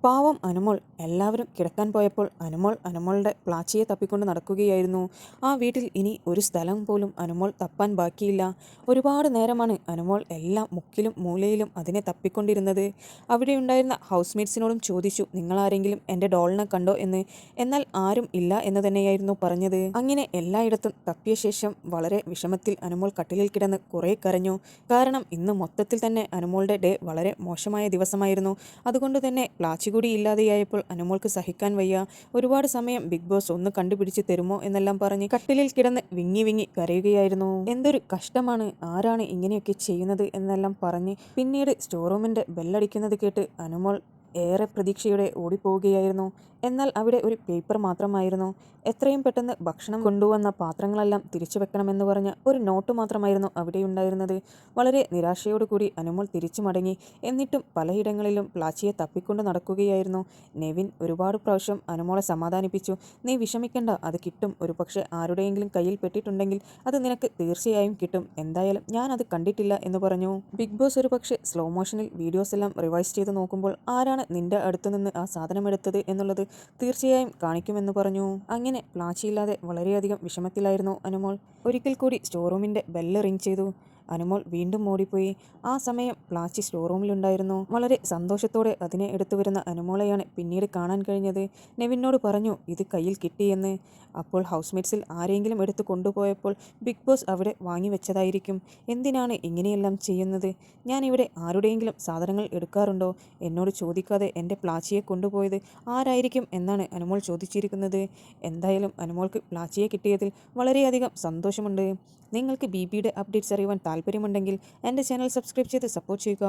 പാവം അനുമോൾ. എല്ലാവരും കിടക്കാൻ പോയപ്പോൾ അനുമോളുടെ പ്ലാച്ചിയെ തപ്പിക്കൊണ്ട് നടക്കുകയായിരുന്നു. ആ വീട്ടിൽ ഇനി ഒരു സ്ഥലം പോലും അനുമോൾ തപ്പാൻ ബാക്കിയില്ല. ഒരുപാട് നേരമാണ് അനുമോൾ എല്ലാ മുക്കിലും മൂലയിലും അതിനെ തപ്പിക്കൊണ്ടിരുന്നത്. അവിടെയുണ്ടായിരുന്ന ഹൗസ്മേറ്റ്സിനോടും ചോദിച്ചു, നിങ്ങളാരെങ്കിലും എൻ്റെ ഡോളിനെ കണ്ടോ എന്ന്. എന്നാൽ ആരും ഇല്ല എന്ന് തന്നെയായിരുന്നു പറഞ്ഞത്. അങ്ങനെ എല്ലായിടത്തും തപ്പിയ ശേഷം വളരെ വിഷമത്തിൽ അനുമോൾ കട്ടിലിൽ കിടന്ന് കുറേ കരഞ്ഞു. കാരണം ഇന്ന് മൊത്തത്തിൽ തന്നെ അനുമോളുടെ ഡേ വളരെ മോശമായ ദിവസമായിരുന്നു. അതുകൊണ്ട് തന്നെ പ്ലാച്ചി കൂടി ഇല്ലാതെയായപ്പോൾ അനുമോൾക്ക് സഹിക്കാൻ വയ്യ. ഒരുപാട് സമയം ബിഗ് ബോസ് ഒന്ന് കണ്ടുപിടിച്ച് തരുമോ എന്നെല്ലാം പറഞ്ഞ് കട്ടിലിൽ കിടന്ന് വിങ്ങി വിങ്ങി കരയുകയായിരുന്നു. എന്തൊരു കഷ്ടമാണ്, ആരാണ് ഇങ്ങനെയൊക്കെ ചെയ്യുന്നത് എന്നെല്ലാം പറഞ്ഞ് പിന്നീട് സ്റ്റോർ റൂമിൻ്റെ ബെല്ലടിക്കുന്നത് കേട്ട് അനുമോൾ ഏറെ പ്രതീക്ഷയോടെ ഓടിപ്പോവുകയായിരുന്നു. എന്നാൽ അവിടെ ഒരു പേപ്പർ മാത്രമായിരുന്നു. എത്രയും പെട്ടെന്ന് ഭക്ഷണം കൊണ്ടുവന്ന പാത്രങ്ങളെല്ലാം തിരിച്ചു വെക്കണമെന്ന് പറഞ്ഞ ഒരു നോട്ട് മാത്രമായിരുന്നു അവിടെ ഉണ്ടായിരുന്നത്. വളരെ നിരാശയോടുകൂടി അനുമോൾ തിരിച്ചു മടങ്ങി. എന്നിട്ടും പലയിടങ്ങളിലും പ്ലാച്ചിയെ തപ്പിക്കൊണ്ട് നടക്കുകയായിരുന്നു. നെവിൻ ഒരുപാട് പ്രാവശ്യം അനുമോളെ സമാധാനിപ്പിച്ചു. നീ വിഷമിക്കണ്ട, അത് കിട്ടും. ഒരു പക്ഷേ ആരുടെയെങ്കിലും കയ്യിൽ പെട്ടിട്ടുണ്ടെങ്കിൽ അത് നിനക്ക് തീർച്ചയായും കിട്ടും. എന്തായാലും ഞാൻ അത് കണ്ടിട്ടില്ല എന്ന് പറഞ്ഞു. ബിഗ് ബോസ് ഒരു പക്ഷേ സ്ലോ മോഷനിൽ വീഡിയോസ് എല്ലാം റിവൈസ് ചെയ്ത് നോക്കുമ്പോൾ ആരാണ് നിന്റെ അടുത്തുനിന്ന് ആ സാധനം എടുത്തത് എന്നുള്ളത് തീർച്ചയായും കാണിക്കുമെന്ന് പറഞ്ഞു. അങ്ങനെ പ്ലാച്ചിയില്ലാതെ വളരെയധികം വിഷമത്തിലായിരുന്നു അനുമോൾ. ഒരിക്കൽ കൂടി സ്റ്റോർ റൂമിൻ്റെ ബെല്ല് റിങ് ചെയ്തു. അനുമോൾ വീണ്ടും ഓടിപ്പോയി. ആ സമയം പ്ലാച്ചി സ്റ്റോർ റൂമിലുണ്ടായിരുന്നു. വളരെ സന്തോഷത്തോടെ അതിനെ എടുത്തു വരുന്ന അനുമോളെയാണ് പിന്നീട് കാണാൻ കഴിഞ്ഞത്. നെവിനോട് പറഞ്ഞു ഇത് കയ്യിൽ കിട്ടിയെന്ന്. അപ്പോൾ ഹൗസ്മേറ്റ്സിൽ ആരെങ്കിലും എടുത്ത് കൊണ്ടുപോയപ്പോൾ ബിഗ് ബോസ് അവിടെ വാങ്ങി വെച്ചതായിരിക്കും. എന്തിനാണ് ഇങ്ങനെയെല്ലാം ചെയ്യുന്നത്? ഞാനിവിടെ ആരുടെയെങ്കിലും സാധനങ്ങൾ എടുക്കാറുണ്ടോ? എന്നോട് ചോദിക്കാതെ എൻ്റെ പ്ലാച്ചിയെ കൊണ്ടുപോയത് ആരായിരിക്കും എന്നാണ് അനുമോൾ ചോദിച്ചിരിക്കുന്നത്. എന്തായാലും അനുമോൾക്ക് പ്ലാച്ചിയെ കിട്ടിയതിൽ വളരെയധികം സന്തോഷമുണ്ട്. നിങ്ങൾക്ക് ബിബിയുടെ അപ്ഡേറ്റ്സ് അറിയുവാൻ താല്പര്യമുണ്ടെങ്കിൽ എൻ്റെ ചാനൽ സബ്സ്ക്രൈബ് ചെയ്ത് സപ്പോർട്ട് ചെയ്യുക.